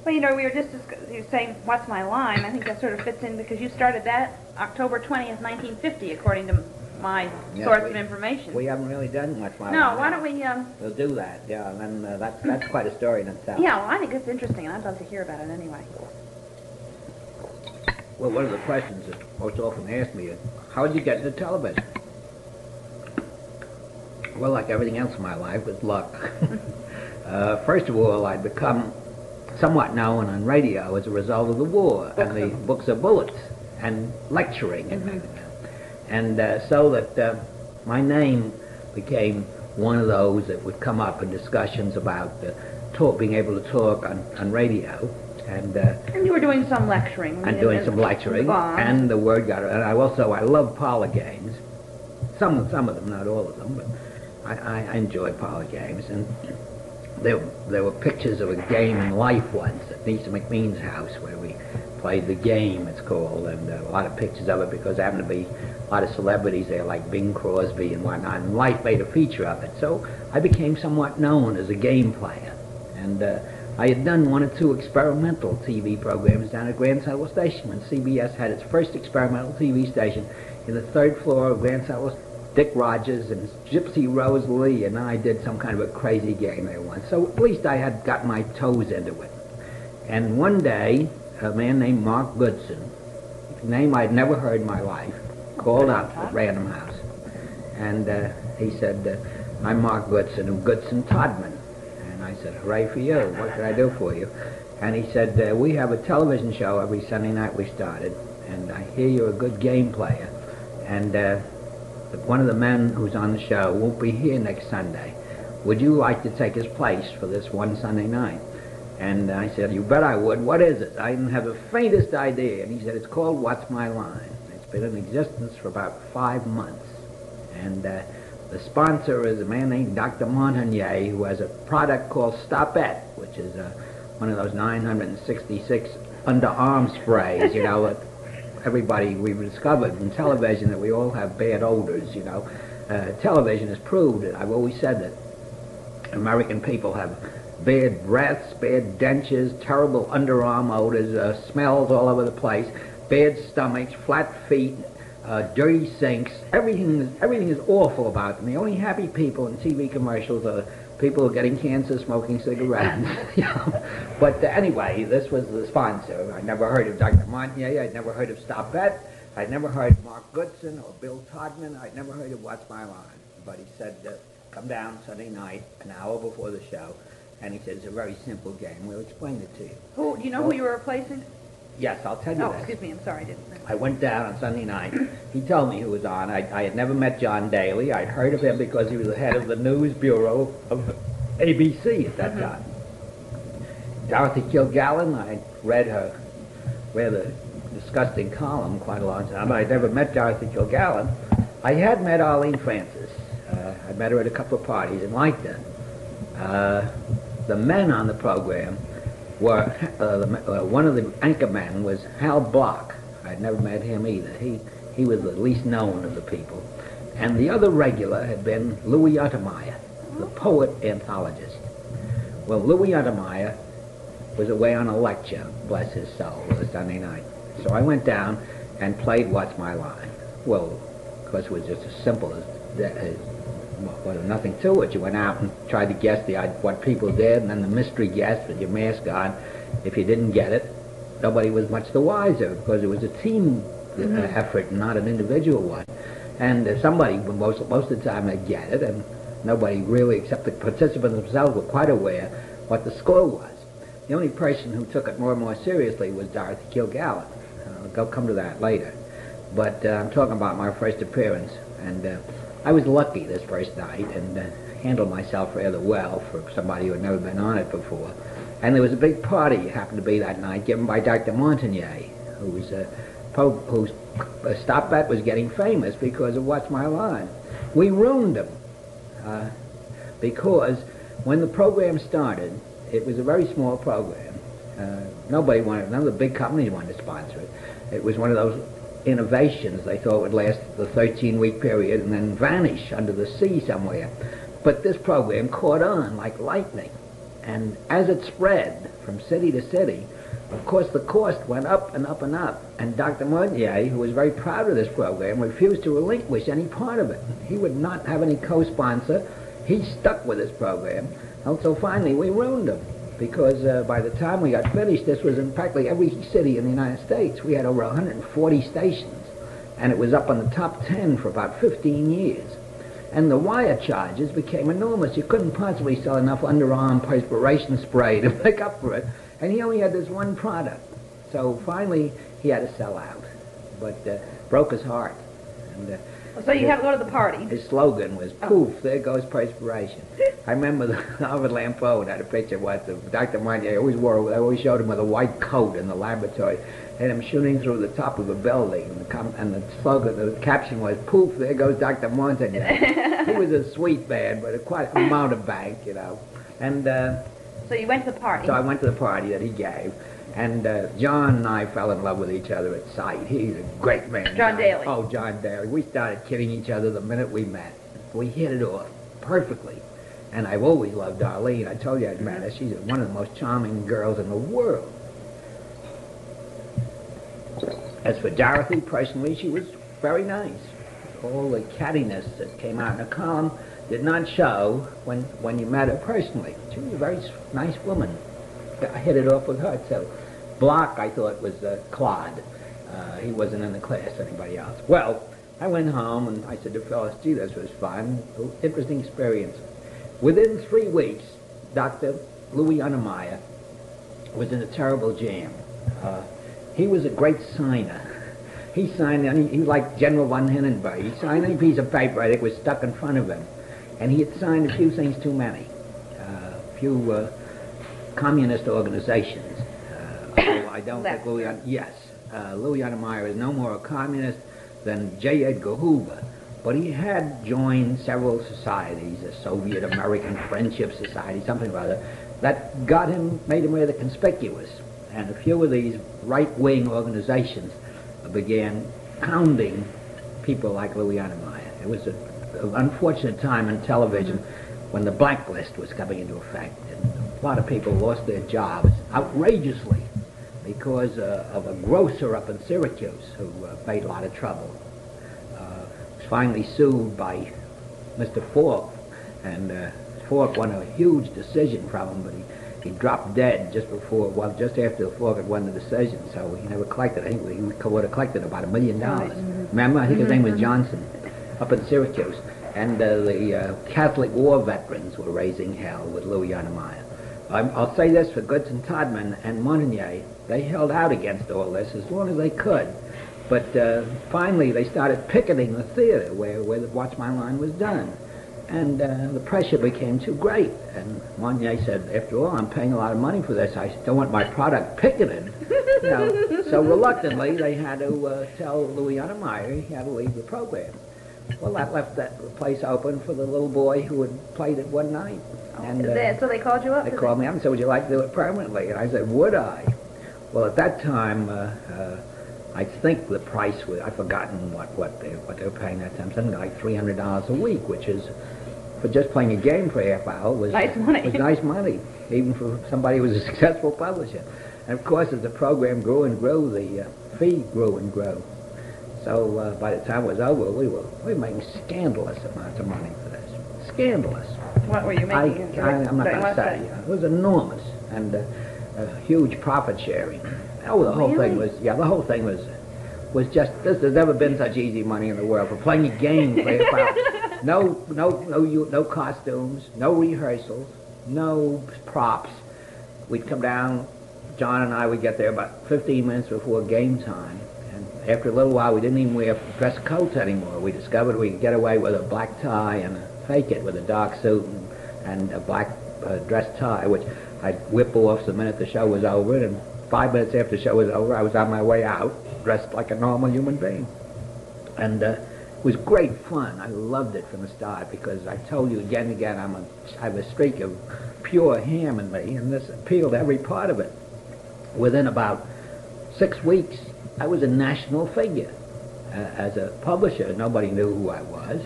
Well, you know, we were just you were saying, "What's my line?" I think that sort of fits in because you started that October 20th, 1950, according to my source of information. We haven't really done much. No, why don't we? We'll do that. Yeah, and then that's quite a story in itself. Yeah, well, I think it's interesting, and I'd love to hear about it anyway. Well, one of the questions that most often asked me is, how did you get into television? Well, like everything else in my life, was luck. First of all, I'd become somewhat known on radio as a result of the war and the books of bullets and lecturing and so that my name became one of those that would come up in discussions about being able to talk on radio. And you were doing some lecturing. And doing some lecturing, and the word got it. And I love parlor games. Some of them, not all of them, but I enjoy parlor games. And there were pictures of a game in life once at Lisa McMean's house where we played the game, it's called, and a lot of pictures of it because there happened to be a lot of celebrities there like Bing Crosby and whatnot, and Life made a feature of it. So I became somewhat known as a game player. And I had done one or two experimental TV programs down at Grand Central Station when CBS had its first experimental TV station in the third floor of Grand Central. Dick Rogers and Gypsy Rose Lee and I did some kind of a crazy game there once. So at least I had got my toes into it. And one day, a man named Mark Goodson, a name I'd never heard in my life, called up at Random House. And he said, I'm Mark Goodson of Goodson Todman. And I said, hooray for you, what can I do for you? And he said, we have a television show every Sunday night we started, and I hear you're a good game player. And one of the men who's on the show won't be here next Sunday. Would you like to take his place for this one Sunday night? And I said, you bet I would. What is it? I didn't have the faintest idea. And he said, it's called What's My Line? It's been in existence for about 5 months. And the sponsor is a man named Dr. Montagnier, who has a product called Stopette, which is one of those 966 underarm sprays, you know, that we've discovered in television that we all have bad odors, you know. Television has proved it. I've always said that American people have bad breaths, bad dentures, terrible underarm odors, smells all over the place, bad stomachs, flat feet, dirty sinks. Everything is awful about them. The only happy people in TV commercials are people who are getting cancer smoking cigarettes. You know? But anyway, this was the sponsor. I'd never heard of Dr. Montagnier. I'd never heard of Stopette. I'd never heard of Mark Goodson or Bill Todman. I'd never heard of What's My Line. But he said, come down Sunday night, an hour before the show. And he said, it's a very simple game. We'll explain it to you. Do you know who you were replacing? Yes, I'll tell you that. Excuse me, I'm sorry, I didn't know. I went down on Sunday night. He told me who was on. I had never met John Daly. I'd heard of him because he was the head of the news bureau of ABC at that time. Dorothy Kilgallen, I read her rather disgusting column quite a long time, but I'd never met Dorothy Kilgallen. I had met Arlene Francis. I met her at a couple of parties and liked her. The men on the program were, one of the anchor men was Hal Block. I'd never met him either. He was the least known of the people. And the other regular had been Louis Untermeyer, the poet anthologist. Well, Louis Untermeyer was away on a lecture, bless his soul, it was Sunday night. So I went down and played What's My Line. Well, of course it was just as simple as that. Well, nothing to it. You went out and tried to guess what people did, and then the mystery guess with your mask on. If you didn't get it, nobody was much the wiser because it was a team effort, not an individual one. And somebody, most of the time, they'd get it, and nobody really, except the participants themselves, were quite aware what the score was. The only person who took it more and more seriously was Dorothy Kilgallen. I'll come to that later. But I'm talking about my first appearance, and I was lucky this first night and handled myself rather well for somebody who had never been on it before. And there was a big party happened to be that night given by Dr. Montagnier, whose Stopette was getting famous because of What's My Line. We ruined him because when the program started, it was a very small program. None of the big companies wanted to sponsor it. It was one of those innovations they thought would last the 13-week period and then vanish under the sea somewhere. But this program caught on like lightning. And as it spread from city to city, of course the cost went up and up and up. And Dr. Montier, who was very proud of this program, refused to relinquish any part of it. He would not have any co-sponsor. He stuck with this program. And so finally we ruined him, because by the time we got finished, this was in practically every city in the United States. We had over 140 stations, and it was up on the top 10 for about 15 years. And the wire charges became enormous. You couldn't possibly sell enough underarm perspiration spray to make up for it. And he only had this one product. So finally, he had to sell out. But broke his heart. And, so you had to go to the party. His slogan was, poof, there goes perspiration. I remember the Harvard Lampoon had a picture once of Dr. Montier. I always showed him with a white coat in the laboratory. And him shooting through the top of a building. And the slogan, the caption was, poof, there goes Dr. Montier. He was a sweet man, but quite a mountebank, you know. And so you went to the party. So I went to the party that he gave. And John and I fell in love with each other at sight. He's a great man. John Daly. Oh, John Daly. We started kidding each other the minute we met. We hit it off perfectly. And I've always loved Darlene. I told you I'd met her. She's one of the most charming girls in the world. As for Dorothy, personally, she was very nice. All the cattiness that came out in the column did not show when you met her personally. She was a very nice woman. I hit it off with her, too. Block, I thought, was Claude. He wasn't in the class, anybody else. Well, I went home, and I said to fellas, gee, this was fun. Interesting experience. Within 3 weeks, Dr. Louis Untermeyer was in a terrible jam. He was a great signer. He signed, he was like General von Hindenburg. He signed any piece of paper I think was stuck in front of him. And he had signed a few things too many. A few communist organizations. I don't think Louis Untermeyer is no more a communist than J. Edgar Hoover. But he had joined several societies, the Soviet American Friendship Society, something or other, that made him rather conspicuous. And a few of these right-wing organizations began hounding people like Louis Untermeyer. It was an unfortunate time in television when the blacklist was coming into effect. And a lot of people lost their jobs outrageously because of a grocer up in Syracuse who made a lot of trouble. Was finally sued by Mr. Falk, and Falk won a huge decision from him, but he dropped dead just after Falk had won the decision, so he never collected. I think he would have collected about $1 million. Remember? I think his name was Johnson, up in Syracuse. And the Catholic war veterans were raising hell with Louis Untermeyer. I'll say this for Goodson Todman and Montigny. They held out against all this as long as they could. But finally they started picketing the theater where the Watch My Line was done. And the pressure became too great. And Montier said, after all, I'm paying a lot of money for this. I don't want my product picketed. You know. So reluctantly, they had to tell Louis Untermeyer he had to leave the program. Well, that left that place open for the little boy who had played it one night. And so they called you up? They called me up and said, would you like to do it permanently? And I said, would I? Well, at that time, I think the price was, I've forgotten what they were paying that time, something like $300 a week, which is, for just playing a game for a half hour, was nice money. Was nice money, even for somebody who was a successful publisher. And of course, as the program grew and grew, the fee grew and grew. So by the time it was over, we were making scandalous amounts of money for this. Scandalous. What were you making? I'm not going to say. It was enormous, and a huge profit sharing. Oh, the whole thing was, the whole thing was just, there's never been such easy money in the world for playing a game for half hour. No costumes, no rehearsals, no props. We'd come down, John and I would get there about 15 minutes before game time. And after a little while, we didn't even wear dress coats anymore. We discovered we could get away with a black tie and fake it with a dark suit and a black dress tie, which I'd whip off the minute the show was over. And 5 minutes after the show was over, I was on my way out, dressed like a normal human being. And it was great fun. I loved it from the start because I told you again and again I have a streak of pure ham in me, and this appealed to every part of it. Within about 6 weeks, I was a national figure. As a publisher, nobody knew who I was.